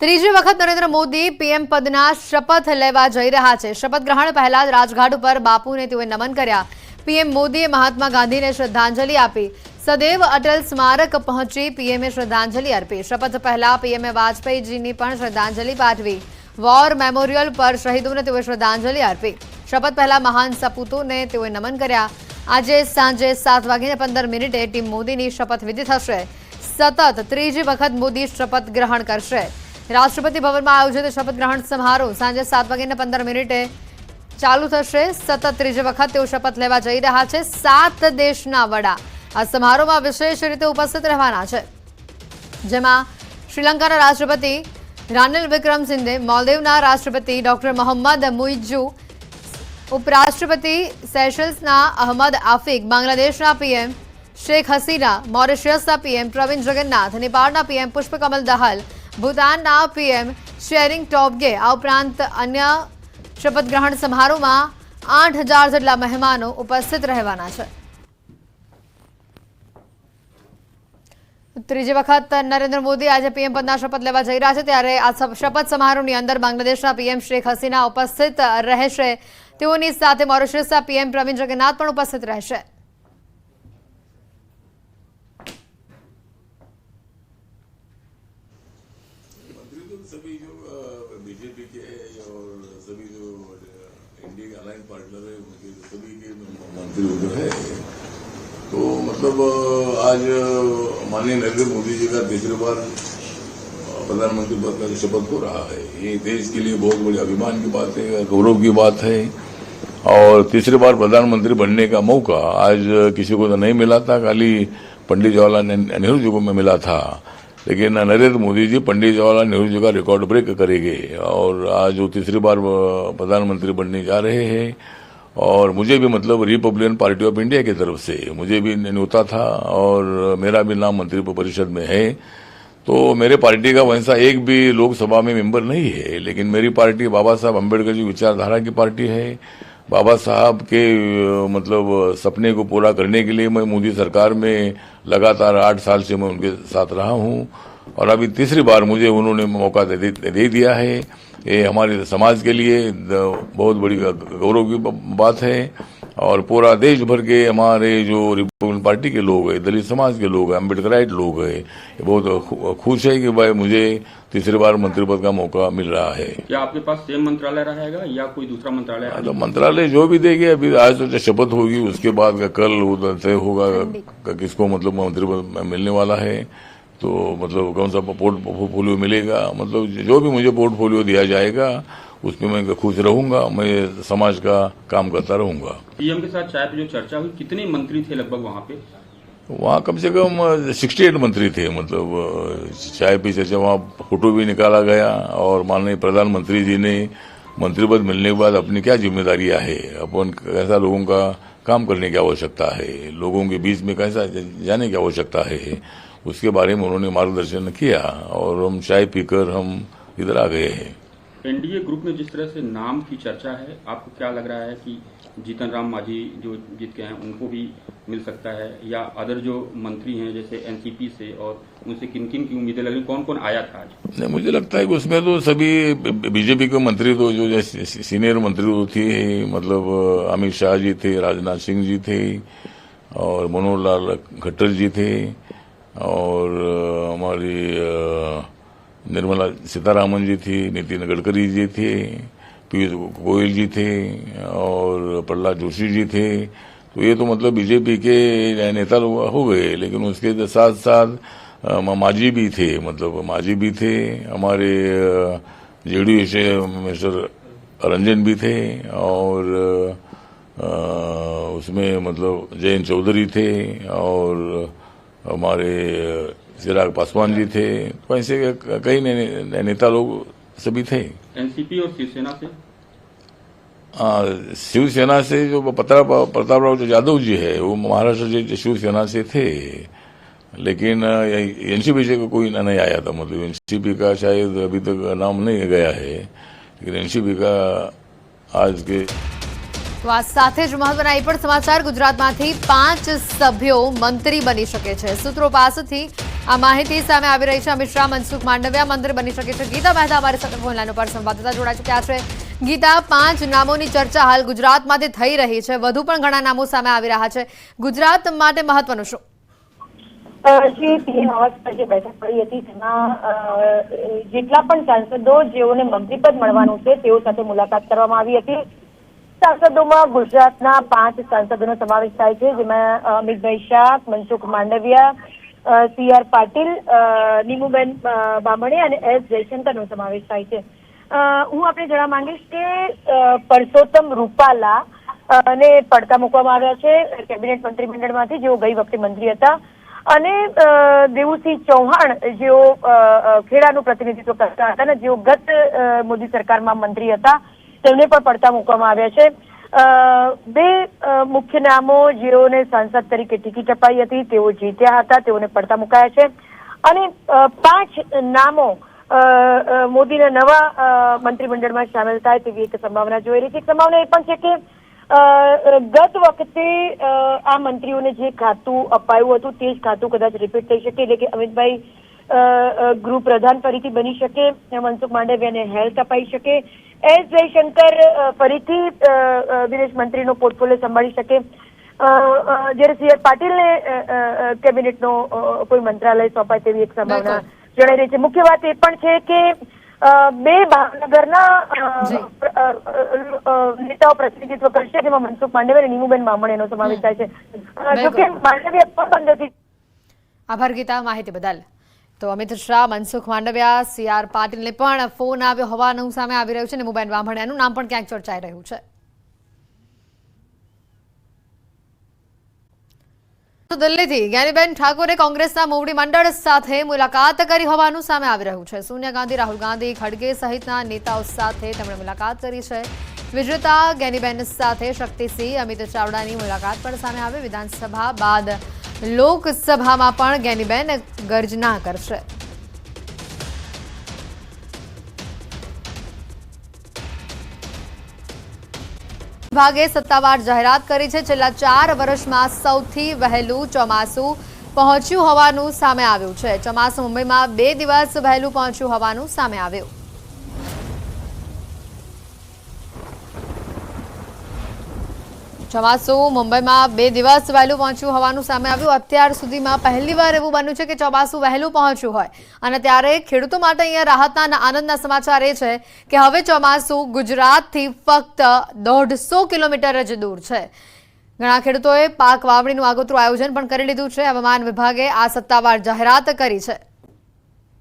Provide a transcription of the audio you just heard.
ત્રીજી વખત નરેન્દ્ર મોદી પીએમ પદના શપથ લેવા જઈ રહ્યા છે। શપથ ગ્રહણ પહેલા જ રાજઘાટ ઉપર બાપુને તેઓએ નમન કર્યા। પીએમ મોદીએ મહાત્મા ગાંધીને શ્રદ્ધાંજલિ આપી। સદૈવ અટલ સ્મારક પહોંચી પીએમએ શ્રદ્ધાંજલિ અર્પી। શપથ પહેલા પીએમએ વાજપેયીજીની પણ શ્રદ્ધાંજલિ પાઠવી। વોર મેમોરિયલ પર શહીદોને તેઓએ શ્રદ્ધાંજલિ અર્પી। શપથ પહેલા મહાન સપૂતોને તેઓએ નમન કર્યા। આજે સાંજે 7:15 ટીમ મોદીની શપથવિધિ થશે। સતત ત્રીજી વખત મોદી શપથ ગ્રહણ કરશે। રાષ્ટ્રપતિ ભવનમાં આયોજિત શપથ ગ્રહણ સમારોહ સાંજે 7:15 ચાલુ થશે। સતત ત્રીજી વખત તેઓ શપથ લેવા જઈ રહ્યા છે। 7 દેશના વડા આ સમારોહમાં વિશેષ રીતે ઉપસ્થિત રહેવાના છે, જેમાં શ્રીલંકાના રાષ્ટ્રપતિ રાનિલ વિક્રમસિંઘે, માલદીવના રાષ્ટ્રપતિ ડોક્ટર મોહમ્મદ મુઇઝ્ઝુ, ઉપરાષ્ટ્રપતિ સેશલ્સના અહમદ આફિક, બાંગ્લાદેશના પીએમ શેખ હસીના, મોરિશિયસના પીએમ પ્રવિંદ જગન્નાથ, નેપાળના પીએમ પુષ્પકમલ દહાલ, ભૂતાનના પીએમ શેરિંગ ટોબ્ગે આ ઉપરાંત અન્ય શપથ ગ્રહણ સમારોહમાં 8000 જેટલા મહેમાનો ઉપસ્થિત રહેવાના છે। ત્રીજી વખત નરેન્દ્ર મોદી આજે પીએમ પદના શપથ લેવા જઈ રહ્યા છે, ત્યારે આ શપથ સમારોહની અંદર બાંગ્લાદેશના પીએમ શેખ હસીના ઉપસ્થિત રહેશે। તેઓની સાથે મોરિશિયસના પીએમ પ્રવિંદ જગન્નાથ પણ ઉપસ્થિત રહેશે। सभी जो बीजेपी के और सभी जो इंडिया के अलायंस पार्टनर है उनके सभी के मंत्री जो है, तो मतलब आज माननीय नरेंद्र मोदी जी का तीसरी बार प्रधानमंत्री पद का शपथ हो रहा है। ये देश के लिए बहुत बड़ी अभिमान की बात है, गौरव की बात है। और तीसरी बार प्रधानमंत्री बनने का मौका आज किसी को तो नहीं मिला था, खाली पंडित जवाहरलाल नेहरू जी को में मिला था। लेकिन नरेंद्र मोदी जी पंडित जवाहरलाल नेहरू जी का रिकॉर्ड ब्रेक करेंगे और आज वो तीसरी बार प्रधानमंत्री बनने जा रहे हैं। और मुझे भी मतलब रिपब्लिकन पार्टी ऑफ इंडिया की तरफ से मुझे भी न्योता था और मेरा भी नाम मंत्री परिषद में है। तो मेरे पार्टी का वैसा एक भी लोकसभा में मेंबर नहीं है, लेकिन मेरी पार्टी बाबा साहब अम्बेडकर जी विचारधारा की पार्टी है। बाबा साहब के मतलब सपने को पूरा करने के लिए मैं मोदी सरकार में लगातार 8 साल से मैं उनके साथ रहा हूं और अभी तीसरी बार मुझे उन्होंने मौका दे दिया है। ये हमारे समाज के लिए बहुत बड़ी गौरव की बात है। और पूरा देश भर के हमारे जो रिपब्लिकन पार्टी के लोग हैं, दलित समाज के लोग हैं, अम्बेडकराइट लोग हैं, ये बहुत खुश है कि भाई मुझे तीसरी बार मंत्री पद का मौका मिल रहा है। क्या आपके पास सेम मंत्रालय रहेगा या कोई दूसरा मंत्रालय? तो मंत्रालय जो भी देंगे, अभी आज तो शपथ होगी, उसके बाद का कल तय होगा किसको मतलब मंत्री पद मिलने वाला है। तो मतलब कौन सा पोर्टफोलियो मिलेगा, मतलब जो भी मुझे पोर्टफोलियो दिया जाएगा उसमें मैं खुश रहूंगा, मैं समाज का काम करता रहूंगा। पीएम के साथ चाय पे जो चर्चा हुई, कितने मंत्री थे लगभग वहाँ पे? वहाँ कम से कम 68 मंत्री थे। मतलब चाय पे चर्चा, वहाँ फोटो भी निकाला गया और माननीय प्रधानमंत्री जी ने मंत्री पद मिलने के बाद अपनी क्या जिम्मेदारियां है, अपन कैसा लोगों का काम करने की आवश्यकता है, लोगों के बीच में कैसा जाने की आवश्यकता है, उसके बारे में उन्होंने मार्गदर्शन किया और हम चाय पीकर हम इधर आ गए हैं। एनडीए ग्रुप में जिस तरह से नाम की चर्चा है, आपको क्या लग रहा है कि जीतन राम मांझी जो जीत के हैं उनको भी मिल सकता है, या अदर जो मंत्री हैं जैसे एनसीपी से, और उनसे किन किन की उम्मीदें लग रही, कौन कौन आया था आज? नहीं, मुझे लगता है कि उसमें तो सभी बीजेपी के मंत्री तो जो सीनियर मंत्री तो थे, मतलब अमित शाह जी थे, राजनाथ सिंह जी थे और मनोहर लाल खट्टर जी थे और हमारी निर्मला सीतारामन जी थी, नितिन गडकरी जी थे, पीयूष गोयल जी थे और प्रहलाद जोशी जी थे। तो ये तो मतलब बीजेपी के नेता लोग हो गए, लेकिन उसके साथ साथ मांझी भी थे, मतलब मांझी भी थे, हमारे जेडीयू से मिस्टर रंजन भी थे और उसमें मतलब जयंत चौधरी थे और हमारे चिराग पासवान जी थे। तो ऐसे कई नेता लोग सभी थे। एनसीपी और शिवसेना से? शिवसेना से जो प्रतापराव जो यादव जी है वो महाराष्ट्र से शिवसेना से थे, लेकिन एनसीपी से कोई नहीं आया था। मतलब एनसीपी का शायद अभी तक नाम नहीं गया है, लेकिन एनसीपी का आज के તો આ સાથે જ મહત્વના એ પણ સમાચાર, ગુજરાતમાંથી 5 સભ્યો મંત્રી બની શકે છે। સૂત્રો પાસેથી આ માહિતી સામે આવી રહી છે। અમિત શાહ, મનસુખ માંડવિયા મંત્રી બની શકે છે। ગીતા મહેતા અમારી સાથે ફોન લાઈન ઉપર સંવાદદાતા જોડાઈ ચૂક્યા છે। ગીતા, 5 નામોની ચર્ચા હાલ ગુજરાતમાંથી થઈ રહી છે, વધુ પણ ઘણા નામો સામે આવી રહ્યા છે। ગુજરાત માટે મહત્વનું શું? શ્રી પીએમ આવાસ પર જે બેઠક પડી હતી તેમાં જેટલા પણ સાંસદો જેઓને મંત્રીપદ મળવાનું છે તેઓ સાથે મુલાકાત કરવામાં આવી હતી। સાંસદોમાં ગુજરાતના 5 સાંસદોનો સમાવેશ થાય છે, જેમાં અમિતભાઈ શાહ, મનસુખ માંડવિયા, CR પાટીલ, નીમુબેન બામણે અને S જયશંકરનો સમાવેશ થાય છે। હું આપણે જણાવવા માંગીશ કે પરસોત્તમ રૂપાલા ને પડતા મૂકવામાં આવ્યા છે કેબિનેટ મંત્રીમંડળમાંથી, જેઓ ગઈ વખતે મંત્રી હતા, અને દેવુસિંહ ચૌહાણ જેઓ ખેડાનું પ્રતિનિધિત્વ કરતા હતા અને જેઓ ગત મોદી સરકારમાં મંત્રી હતા, તેમને પણ પડતા મૂકવામાં આવ્યા છે। 2 મુખ્ય નામો જેઓને સાંસદ તરીકે ટિકિટ અપાઈ હતી તેઓ જીત્યા હતા, તેઓને પડતા મુકાયા છે, અને 5 નામો મોદીના નવા મંત્રીમંડળમાં સામેલ થાય તેવી એક સંભાવના જોઈ રહી છે। એક સંભાવના એ પણ છે કે ગત વખતે આ મંત્રીઓને જે ખાતું અપાયું હતું તે જ ખાતું કદાચ રિપીટ થઈ શકે, એટલે કે અમિતભાઈ ગૃહ પ્રધાન ફરીથી બની શકે, મનસુખ માંડવિયાને હેલ્થ અપાઈ શકે, S જયશંકર ફરીથી વિદેશ મંત્રીનો પોર્ટફોલિયો સંભાળી શકે, જ્યારે CR પાટીલને કેબિનેટનો કોઈ મંત્રાલય સોંપાય તેવી એક સંભાવના જણાઈ રહી છે। મુખ્ય વાત એ પણ છે કે 2 ભાવનગરના નેતાઓ પ્રતિનિધિત્વ કરશે, જેમાં મનસુખ માંડવિયા અને નીમુબેન બામણેનો સમાવેશ થાય છે। જોકે માંડવિયા પણ બંધ હતી। આભાર ગીતા, માહિતી બદલ। તો અમિત શાહ, મનસુખ માંડવિયા, CR પાટીલને પણ ફોન આવ્યો હોવાનું સામે આવી રહ્યું છે, નીમુબેન બામણિયાનું નામ પણ ક્યાંક ચર્ચાઈ રહ્યું છે। તો દિલ્હીથી જ્ઞાનીબેન ઠાકોરે કોંગ્રેસના મોવડી મંડળ સાથે મુલાકાત કરી હોવાનું સામે આવી રહ્યું છે। સોનિયા ગાંધી, રાહુલ ગાંધી, ખડગે સહિતના નેતાઓ સાથે તેમણે મુલાકાત કરી છે। વિજેતા જ્ઞાનીબેન સાથે શક્તિસિંહ, અમિત ચાવડાની મુલાકાત પણ સામે આવી। વિધાનસભા બાદ લોકસભામાં પણ જ્ઞાનીબેન ગર્જના કરશે। વિભાગે સત્તાવાર જાહેરાત કરી છે। છેલ્લા 4 વર્ષમાં સૌથી વહેલું ચોમાસું પહોંચ્યું હોવાનું સામે આવ્યું છે। ચોમાસું મુંબઈમાં 2 દિવસ વહેલું પહોંચ્યું હોવાનું સામે આવ્યું। ચોમાસું મુંબઈમાં 2 દિવસ વહેલું પહોંચ્યું હોવાનું સામે આવ્યું। અત્યાર સુધીમાં પહેલીવાર એવું બન્યું છે કે ચોમાસું વહેલું પહોંચ્યું હોય, અને ત્યારે ખેડૂતો માટે અહીંયા રાહતના આનંદના સમાચાર એ છે કે હવે ચોમાસું ગુજરાતથી ફક્ત 150 કિલોમીટર જ દૂર છે। ઘણા ખેડૂતોએ પાક વાવણીનું આગોતરું આયોજન પણ કરી લીધું છે। હવામાન વિભાગે આ સત્તાવાર જાહેરાત કરી છે।